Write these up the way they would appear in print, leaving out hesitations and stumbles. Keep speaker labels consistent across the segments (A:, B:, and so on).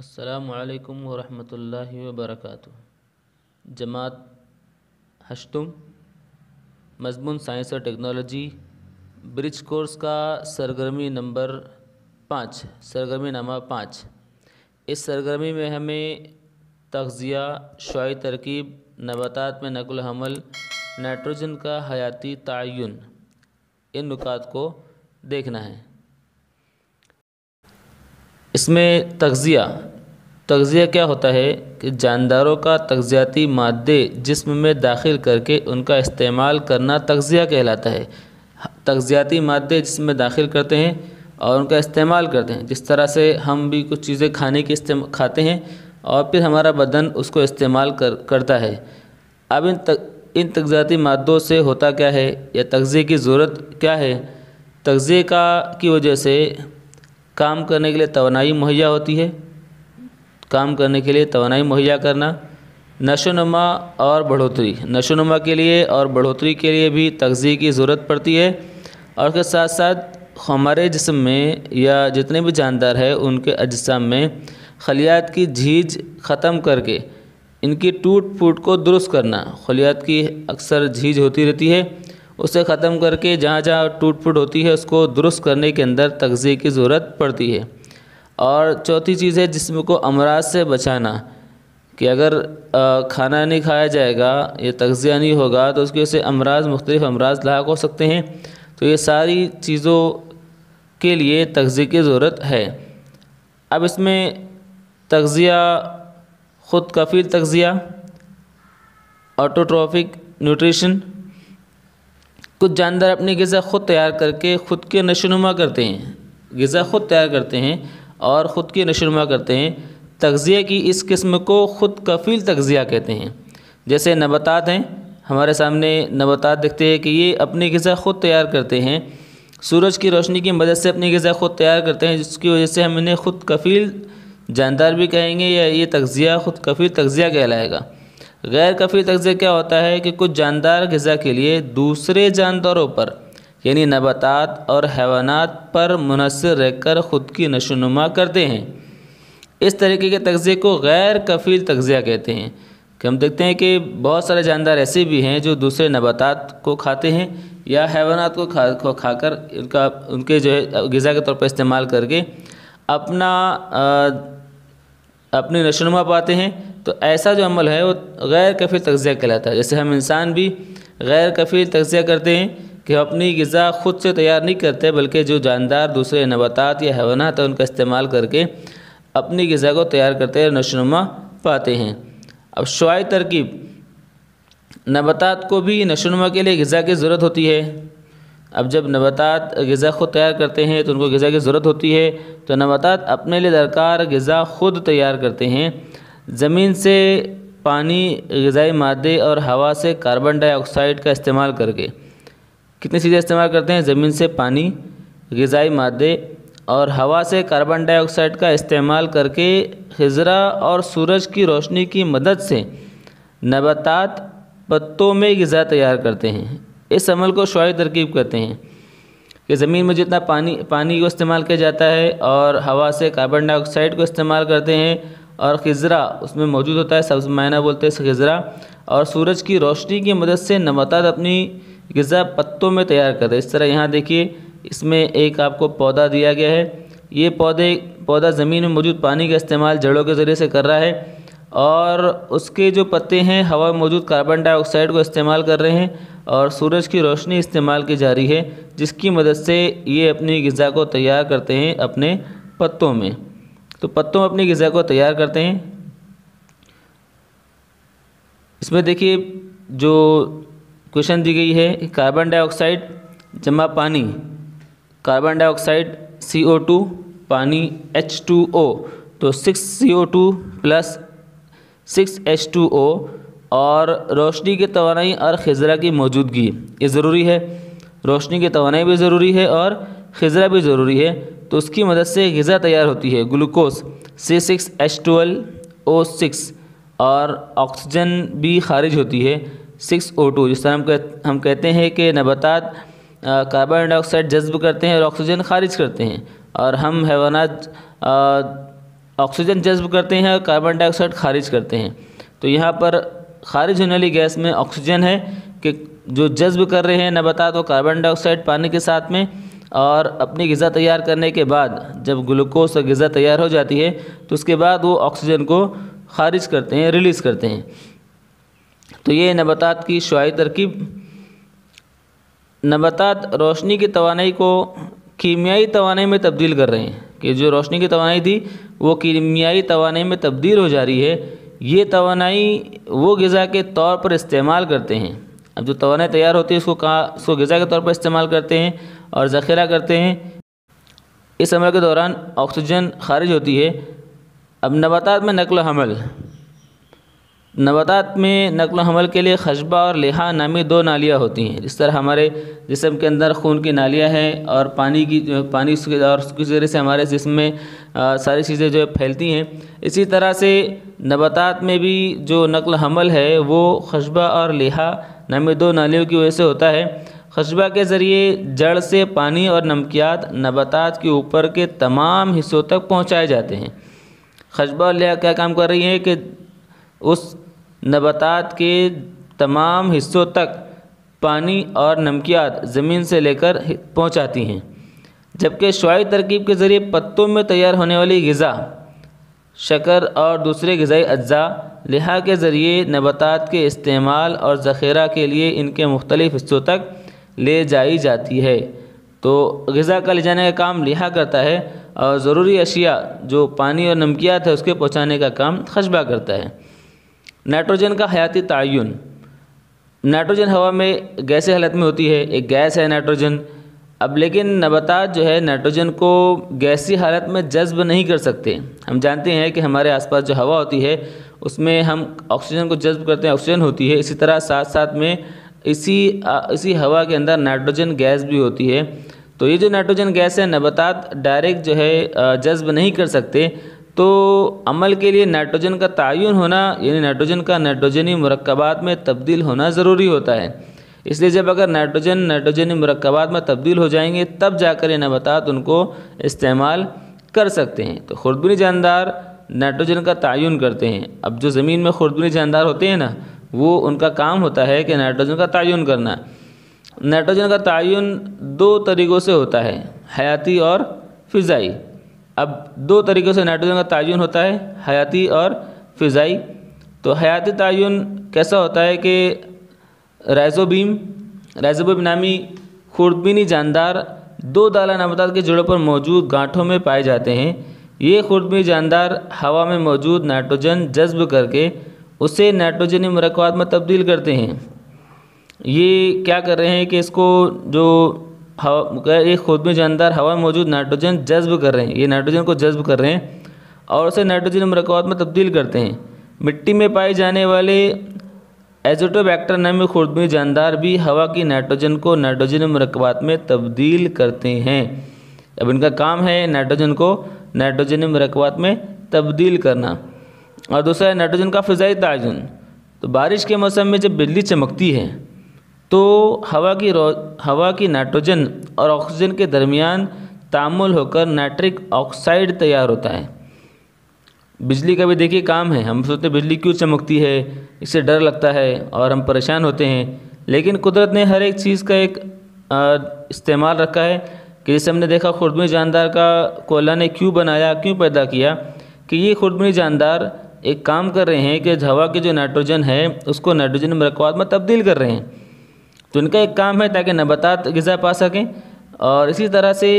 A: अस्सलामुअलैकुम वरहमतुल्लाहि वबरकातुह। जमात हश्तुम मज़मून साइंस और टेक्नोलॉजी ब्रिज कोर्स का सरगर्मी नंबर 5, सरगर्मी नामा 5। इस सरगर्मी में हमें तग़ज़िया, शुआई तरकीब, नबातात में नक़्ल हमल, नाइट्रोजन का हयाती तअय्युन, इन नुकात को देखना है। इसमें तग़ज़िया क्या होता है कि जानदारों का तग़ज़ियाती मादे जिस्म में दाखिल करके उनका इस्तेमाल करना तग़ज़िया कहलाता है। तग़ज़ियाती मादे जिस्म में दाखिल करते हैं और उनका इस्तेमाल करते हैं। जिस तरह से हम भी कुछ चीज़ें खाते हैं और फिर हमारा बदन उसको इस्तेमाल करता है। अब इन तग़ज़ियाती मादों से होता क्या है या तग़ज़िये की ज़रूरत क्या है। तग़ज़िये की वजह से काम करने के लिए तवानाई मुहैया होती है। काम करने के लिए तवानाई मुहैया करना, नशोनुमा और बढ़ोतरी, नशोनुमा के लिए और बढ़ोतरी के लिए भी तग़ज़िये की ज़रूरत पड़ती है। और उसके साथ साथ हमारे जिस्म में या जितने भी जानदार हैं उनके अजसाम में खलियात की झीज ख़त्म करके इनकी टूट फूट को दुरुस्त करना। खलियात की अक्सर झीज होती रहती है, उसे ख़त्म करके जहाँ जहाँ टूट फूट होती है उसको दुरुस्त करने के अंदर तग़ज़िये की ज़रूरत पड़ती है। और चौथी चीज़ है जिस्म को अमराज से बचाना, कि अगर खाना नहीं खाया जाएगा या तग़ज़िया नहीं होगा तो उसकी वजह से मुख्तलिफ़ अमराज लाहक हो सकते हैं। तो ये सारी चीज़ों के लिए तग़ज़िये की ज़रूरत है। अब इसमें तग़ज़िया, ख़ुद कफ़ील तग़ज़िया, ऑटोट्रॉफिक न्यूट्रिशन, कुछ जानदार अपनी ग़िज़ा ख़ुद तैयार करके ख़ुद के नशोनुमा करते हैं। ग़िज़ा ख़ुद तैयार करते हैं और ख़ुद की नशोनुमा करते हैं। तग़ज़िया की इस किस्म को ख़ुद कफ़ील तग़ज़िया कहते हैं। जैसे नबातात हैं, हमारे सामने नबातात दिखते हैं कि ये अपनी ग़िज़ा ख़ुद तैयार करते हैं। सूरज की रोशनी की मदद से अपनी ग़िज़ा ख़ुद तैयार करते हैं, जिसकी वजह से हम इन्हें ख़ुद कफ़ील जानदार भी कहेंगे या ये तग़ज़िया ख़ुद कफ़ील तग़ज़िया कहलाएगा। गैर कफ़ील तग़ज़िया क्या होता है कि कुछ जानदार ग़िज़ा के लिए दूसरे जानदारों पर यानी नबातात और हैवानात पर मुनहसर रहकर ख़ुद की नशोनुमा करते हैं। इस तरीके के तग़ज़िये को गैर कफ़ील तग़ज़िया कहते हैं। कि हम देखते हैं कि बहुत सारे जानदार ऐसे भी हैं जो दूसरे नबातात को खाते हैं या हैवानात को खाकर उनके जो है ग़िज़ा के तौर पर इस्तेमाल करके अपनी नशोनुमा पाते हैं। तो ऐसा जो अमल है वो गैर कफ़ील तग़ज़िया कहलाता है। जैसे हम इंसान भी गैर कफ़ील तग़ज़िया करते हैं कि हम अपनी ग़िज़ा ख़ुद से तैयार नहीं करते, बल्कि जो जानदार दूसरे नबातात या हैवानात है उनका इस्तेमाल करके अपनी ग़िज़ा को तैयार करते हैं, नशोनुमा पाते हैं। अब शुआई तरकीब, नबातात को भी नशोनुमा के लिए ग़िज़ा की ज़रूरत होती है। अब जब नबातात ग़िज़ा ख़ुद तैयार करते हैं तो उनको ग़िज़ा की ज़रूरत होती है, तो नबातात अपने लिए दरकार ग़िज़ा ख़ुद तैयार करते हैं। ज़मीन से पानी, ग़िज़ाई मादे और हवा से कार्बन डाइऑक्साइड का इस्तेमाल करके कितनी चीज़ें इस्तेमाल करते हैं। ज़मीन से पानी, ग़िज़ाई मादे और हवा से कार्बन डाइऑक्साइड का इस्तेमाल करके खिज़रा और सूरज की रोशनी की मदद से नबातात पत्तों में ग़िज़ा तैयार करते हैं। इस अमल को शुआई तरकीब कहते हैं कि ज़मीन में जितना पानी को इस्तेमाल किया जाता है और हवा से कार्बन डाइऑक्साइड को इस्तेमाल करते हैं और खिज़रा उसमें मौजूद होता है, सब्ज़ मायना बोलते हैं खिज़रा, और सूरज की रोशनी की मदद से नबातात अपनी ग़िज़ा पत्तों में तैयार करते हैं। इस तरह यहाँ देखिए, इसमें एक आपको पौधा दिया गया है। ये पौधा ज़मीन में मौजूद पानी का इस्तेमाल जड़ों के ज़रिए से कर रहा है और उसके जो पत्ते हैं हवा में मौजूद कार्बन डाइऑक्साइड को इस्तेमाल कर रहे हैं और सूरज की रोशनी इस्तेमाल की जा रही है, जिसकी मदद से ये अपनी ग़िज़ा को तैयार करते हैं अपने पत्तों में। तो पत्तों में अपनी ग़िज़ा को तैयार करते हैं। इसमें देखिए जो क्वेश्चन दी गई है, कार्बन डाइऑक्साइड जमा पानी, कार्बन डाइऑक्साइड CO2, पानी H2O, तो 6CO2 प्लस 6H2O और रोशनी की तवानाई और खिज़रा की मौजूदगी, ये ज़रूरी है। रोशनी की तवानाई भी ज़रूरी है और खिज़रा भी ज़रूरी है, तो उसकी मदद से ग़िज़ा तैयार होती है। ग्लूकोज C6H12O6 और ऑक्सीजन भी खारिज होती है 6O2। जिस तरह हम कहते हैं कि नबातात कार्बन डाइऑक्साइड जज्ब करते हैं और ऑक्सीजन खारिज करते हैं, और हम हैवानात ऑक्सीजन जज्ब करते हैं और कार्बन डाइऑक्साइड खारिज करते हैं। तो यहाँ पर खारिज होने वाली गैस में ऑक्सीजन है कि जो जज्ब कर रहे हैं नबातात वो कार्बन डाइऑक्साइड पानी के साथ में, और अपनी ग़िज़ा तैयार करने के बाद जब ग्लूकोज और ग़िज़ा तैयार हो जाती है तो उसके बाद वो ऑक्सीजन को खारिज करते हैं, रिलीज़ करते हैं। तो ये नबातात की शुआई तरकीब। नबातात रोशनी की तवानाई को कीमियाई तवानाई में तब्दील कर रहे हैं, कि जो रोशनी की तवानाई थी वो कीमियाई तवानाई में तब्दील हो जा रही है। ये तवानाई वो ग़िज़ा के तौर पर इस्तेमाल करते हैं। अब जो तवानाई तैयार होती है उसको ग़िज़ा के तौर पर इस्तेमाल करते हैं और ज़ख़ीरा करते हैं। इस अमल के दौरान ऑक्सीजन खारिज होती है। अब नबातात में नक़्ल हमल। नबातात में नक़्ल हमल के लिए खशबा और लेहा नामी दो नालियाँ होती हैं। जिस तरह हमारे जिस्म के अंदर खून की नालियाँ हैं और पानी और उसके ज़रिए से हमारे जिस्म में सारी चीज़ें जो है फैलती हैं, इसी तरह से नबातात में भी जो नक़्ल हमल है वो खशबा और लेहा नामी दो नालियों की वजह से होता है। खशबा के ज़रिए जड़ से पानी और नमकियात नबातात के ऊपर के तमाम हिस्सों तक पहुँचाए जाते हैं। खशबा और लेहा क्या काम कर रही है कि उस नबातात के तमाम हिस्सों तक पानी और नमकियात ज़मीन से लेकर पहुंचाती हैं, जबकि शुआई तरकीब के ज़रिए पत्तों में तैयार होने वाली ग़िज़ा, शक्कर और दूसरे ग़िज़ाई अज्जा लेहा के ज़रिए नबातात के इस्तेमाल और ज़ख़ीरा के लिए इनके मुख्तलिफ़ हिस्सों तक ले जाई जाती है। तो ग़िज़ा का ले जाने का काम लेहा करता है और ज़रूरी अशिया जो पानी और नमकियात है उसके पहुँचाने का काम खशबा करता है। नाइट्रोजन का हयाती तयन। नाइट्रोजन हवा में गैसी हालत में होती है, एक गैस है नाइट्रोजन। अब लेकिन नबातात जो है नाइट्रोजन को गैसी हालत में जज्ब नहीं कर सकते। हम जानते हैं कि हमारे आसपास जो हवा होती है उसमें हम ऑक्सीजन को जज्ब करते हैं, ऑक्सीजन होती है, इसी तरह साथ साथ में इसी हवा के अंदर नाइट्रोजन गैस भी होती है। तो ये जो नाइट्रोजन गैस है नबातात डायरेक्ट जो है जज्ब नहीं कर सकते। तो अमल के लिए नाइट्रोजन का तयन होना, यानी नाइट्रोजन का नाइट्रोजनी मुरक्कबात में तब्दील होना ज़रूरी होता है। इसलिए जब अगर नाइट्रोजनी मुरक्कबात में तब्दील हो जाएंगे तब जाकर ये नबातात उनको इस्तेमाल कर सकते हैं। तो खुर्दबुनी जानदार नाइट्रोजन का तयन करते हैं। अब जो ज़मीन में खुर्दबुनी जानदार होते हैं ना, वो उनका काम होता है कि नाइट्रोजन का तयन करना। नाइट्रोजन का तयन दो तरीक़ों से होता है, हयाती और फ़िज़ाई। अब दो तरीक़ों से नाइट्रोजन का तयन होता है, हयाती और फ़िज़ाई। तो हयाती तयन कैसा होता है कि राइज़ोबीम नामी खुर्दबुनी जानदार दो दाला नबातात के जड़ों पर मौजूद गांठों में पाए जाते हैं। ये खुर्दबुनी जानदार हवा में मौजूद नाइट्रोजन जज्ब करके उसे नाइट्रोजनी मुरक्कबात में तब्दील करते हैं। ये क्या कर रहे हैं कि इसको जो ये खुर्दबुनी जानदार हवा में मौजूद नाइट्रोजन जज्ब कर रहे हैं, ये नाइट्रोजन को जज्ब कर रहे हैं और उसे नाइट्रोजनी मुरक्कबात में तब्दील करते हैं। मिट्टी में पाए जाने वाले एज़ोटोबैक्टर नामी खुर्दबुनी जानदार भी हवा की नाइट्रोजन को नाइट्रोजनी मुरक्कबात में तब्दील करते हैं। अब इनका काम है नाइट्रोजन को नाइट्रोजनी मुरक्कबात में तब्दील करना। और दूसरा है नाइट्रोजन का फ़िज़ाई तयन। तो बारिश के मौसम में जब बिजली चमकती है तो हवा की नाइट्रोजन और ऑक्सीजन के दरमियान तामुल होकर नाइट्रिक ऑक्साइड तैयार होता है। बिजली का भी देखिए काम है, हम सोचते बिजली क्यों चमकती है, इससे डर लगता है और हम परेशान होते हैं, लेकिन कुदरत ने हर एक चीज़ का एक इस्तेमाल रखा है। कि जैसे हमने देखा खुर्दबुनी जानदार को अल्लाह ने क्यों बनाया, क्यों पैदा किया, कि ये खुर्दबुनी जानदार एक काम कर रहे हैं कि हवा के जो नाइट्रोजन है उसको नाइट्रोजन मुरक्कबात में तब्दील कर रहे हैं। तो इनका एक काम है ताकि नबातात ग़िज़ा पा सकें। और इसी तरह से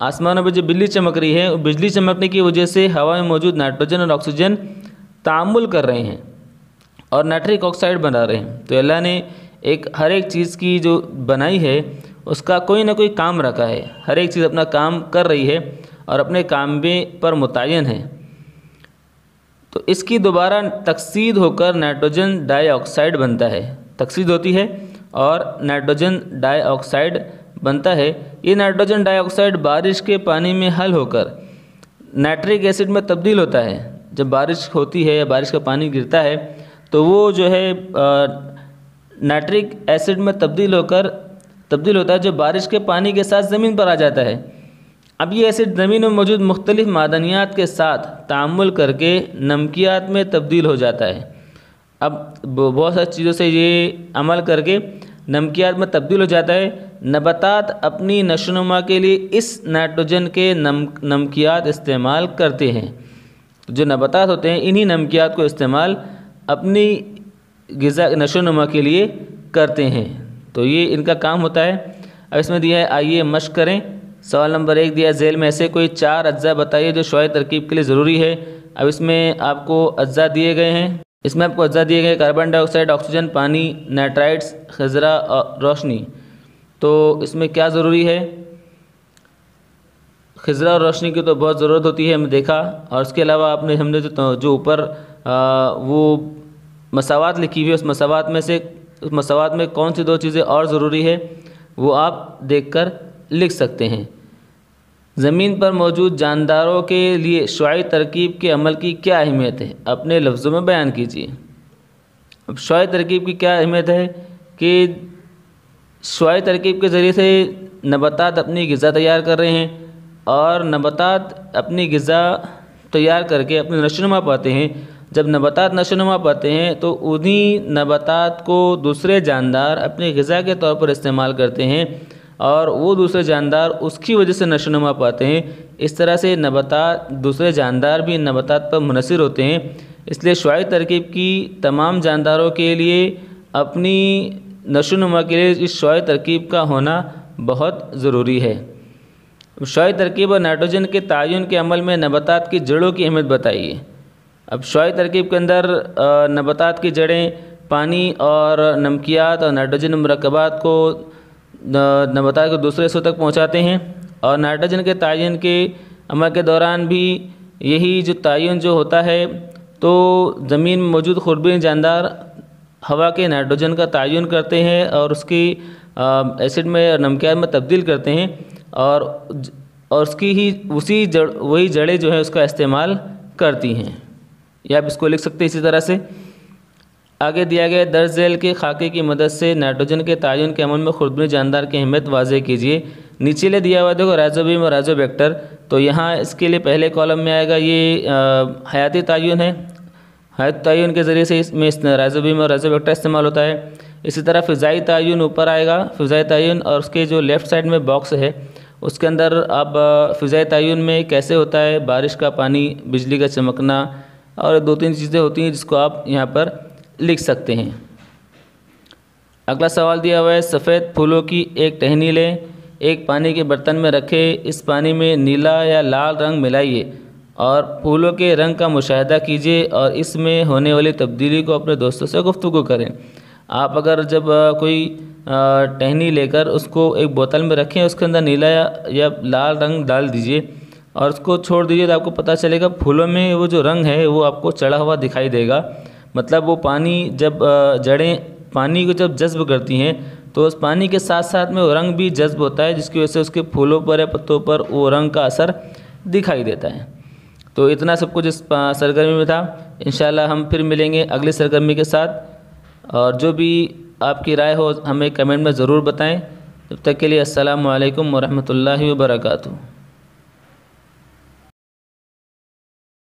A: आसमानों में जो बिजली चमक रही है, बिजली चमकने की वजह से हवा में मौजूद नाइट्रोजन और ऑक्सीजन तामुल कर रहे हैं और नाइट्रिक ऑक्साइड बना रहे हैं। तो अल्लाह ने हर एक चीज़ की जो बनाई है उसका कोई ना कोई काम रखा है, हर एक चीज़ अपना काम कर रही है और अपने काम पर मुतय्यन है। तो इसकी दोबारा तकसीद होकर नाइट्रोजन डाइऑक्साइड बनता है, तकसीद होती है और नाइट्रोजन डाइऑक्साइड बनता है। ये नाइट्रोजन डाइऑक्साइड बारिश के पानी में हल होकर नाइट्रिक एसिड में तब्दील होता है। जब बारिश होती है या बारिश का पानी गिरता है तो वो जो है नाइट्रिक एसिड में तब्दील होता है, जो बारिश के पानी के साथ ज़मीन पर आ जाता है। अब ये एसिड ज़मीन में मौजूद मुख्तलिफ़ मादनियात के साथ तामुल करके नमकियात में तब्दील हो जाता है। अब बहुत सारी चीज़ों से ये अमल करके नमकियात में तब्दील हो जाता है। नबातात अपनी नशोनुमा के लिए इस नाइट्रोजन के नमकियात इस्तेमाल करते हैं। जो नबातात होते हैं इन्हीं नमकियात को इस्तेमाल अपनी ग़िज़ा नशोनुमा के लिए करते हैं। तो ये इनका काम होता है। अब इसमें दिया है, आइए मश्क करें। सवाल नंबर 1 दिया, झेल में ऐसे कोई 4 अज्जा बताइए जो शुआई तरकीब के लिए ज़रूरी है। अब इसमें आपको अज्जा दिए गए हैं। इसमें आपको अज्जा दिए गए कार्बन डाइऑक्साइड, ऑक्सीजन, पानी, नाइट्राइट्स, खज़रा और रोशनी। तो इसमें क्या ज़रूरी है? खज़रा और रोशनी की तो बहुत ज़रूरत होती है, हमने देखा। और उसके अलावा हमने जो ऊपर वो मसावात लिखी हुई है, उस मसावात में कौन सी 2 चीज़ें और ज़रूरी है वो आप देखकर लिख सकते हैं। ज़मीन पर मौजूद जानदारों के लिए शुआई तरकीब के अमल की क्या अहमियत है? अपने लफ्ज़ों में बयान कीजिए। अब शुआई तरकीब की क्या अहमियत है कि शुआई तरकीब के ज़रिए से नबातात अपनी ग़िज़ा तैयार कर रहे हैं और नबातात अपनी ग़िज़ा तैयार करके अपनी नशोनुमा पाते हैं। जब नबातात नशोनुमा पाते हैं तो उन्हीं नबातात को दूसरे जानदार अपनी ग़िज़ा के तौर पर इस्तेमाल करते हैं और वो दूसरे जानदार उसकी वजह से नशोनुमा पाते हैं। इस तरह से नबातात दूसरे जानदार भी नबातात पर मुनहसिर होते हैं। इसलिए शुआई तरकीब की तमाम जानदारों के लिए अपनी नशोनुमा के लिए इस शुआई तरकीब का होना बहुत ज़रूरी है। शुआई तरकीब और नाइट्रोजन के तयन के अमल में नबातात की जड़ों की अहमियत बताइए। अब शुआई तरकीब के अंदर नबातात की जड़ें पानी और नमकियात और नाइट्रोजन मरकबात को नबातात को दूसरे हिस्सों तक पहुंचाते हैं। और नाइट्रोजन के तयन के अमल के दौरान भी यही जो तयन जो होता है तो ज़मीन में मौजूद खुरबीन जानदार हवा के नाइट्रोजन का तयन करते हैं और उसकी एसिड में और नमकियात में तब्दील करते हैं और उसकी ही वही जड़ें जो है उसका इस्तेमाल करती हैं। या आप इसको लिख सकते हैं इसी तरह से। आगे दिया गया दर्ज झेल के खाके की मदद से नाइट्रोजन के तयन के अमल में खुरबीन जानदार की अहमियत वाज़ेह कीजिए। नीचे दिया हुआ देखो राइजोबियम और राइजोबैक्टर। तो यहाँ इसके लिए पहले कॉलम में आएगा ये हयाती तयन है। हयाती तयन के ज़रिए से इसमें राइजोबियम और राइजोबैक्टर इस्तेमाल होता है। इसी तरह फ़िज़ाई तयन ऊपर आएगा, फ़िज़ाई तयन, और उसके जो लेफ़्ट साइड में बॉक्स है उसके अंदर अब फ़िज़ाई तयन में कैसे होता है, बारिश का पानी, बिजली का चमकना और 2-3 चीज़ें होती हैं जिसको आप यहाँ पर लिख सकते हैं। अगला सवाल दिया हुआ है, सफ़ेद फूलों की एक टहनी लें, एक पानी के बर्तन में रखें, इस पानी में नीला या लाल रंग मिलाइए और फूलों के रंग का मुशाहिदा कीजिए और इसमें होने वाली तब्दीली को अपने दोस्तों से गुफ्तगू करें। आप अगर जब कोई टहनी लेकर उसको एक बोतल में रखें, उसके अंदर नीला या लाल रंग डाल दीजिए और उसको छोड़ दीजिए तो आपको पता चलेगा फूलों में वो जो रंग है वो आपको चढ़ा हुआ दिखाई देगा। मतलब वो पानी जब जड़ें पानी को जब जज्ब करती हैं तो उस पानी के साथ साथ में वो रंग भी जज्ब होता है, जिसकी वजह से उसके फूलों पर या पत्तों पर वो रंग का असर दिखाई देता है। तो इतना सब कुछ इस सरगर्मी में था। इंशाल्लाह हम फिर मिलेंगे अगली सरगर्मी के साथ, और जो भी आपकी राय हो हमें कमेंट में ज़रूर बताएं। तब तक के लिए अस्सलामु अलैकुम वरहमतुल्लाहि वबरकातुहू।